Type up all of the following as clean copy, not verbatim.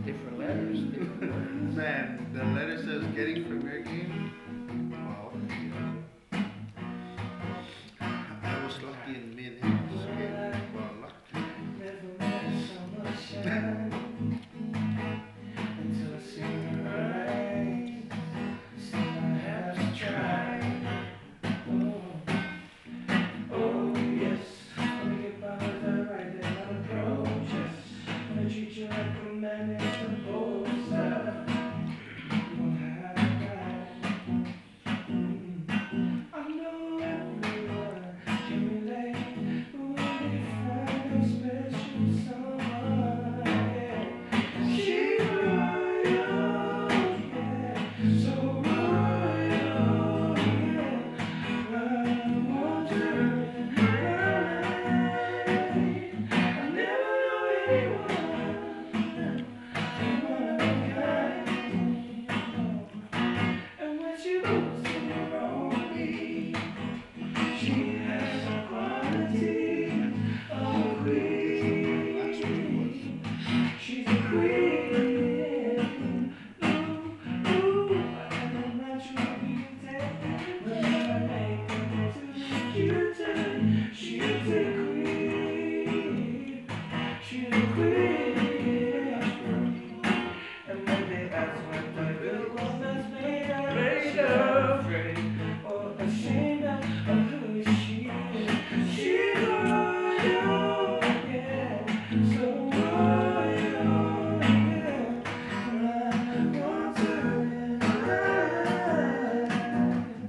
Different letters, different words. Man, the letter says getting premier game. Wow. I was lucky in mid-hits game. Well, lucky. Until I see her eyes, still I have to try. Oh yes, wanna get by with the right and not approach. Yes, wanna treat you like a man is supposed to. You won't have to cry. I know everyone can relate, but when they find a special someone, yeah, she's royal, yeah, so royal, yeah. I want her in my life. I never know anyone one of a kind. And when she moves in around me, she has the quality of a queen. She's a queen. Ooh, ooh, I have a natural beauty. When I make her too cute, she's a queen. She's a queen. And when they ask what the real woman's made of, afraid or ashamed of who she is, she's royal, yeah, so royal, yeah. I want her in my life.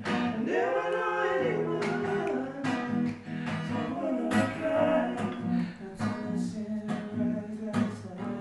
I never know anyone so one of a kind until I see her eyes last night.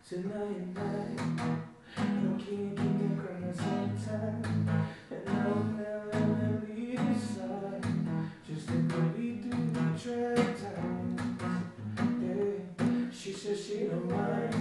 Tonight, no king can cry the same time, and I'll never leave his side. Just to go me through the trap times. Yeah, she says she don't mind.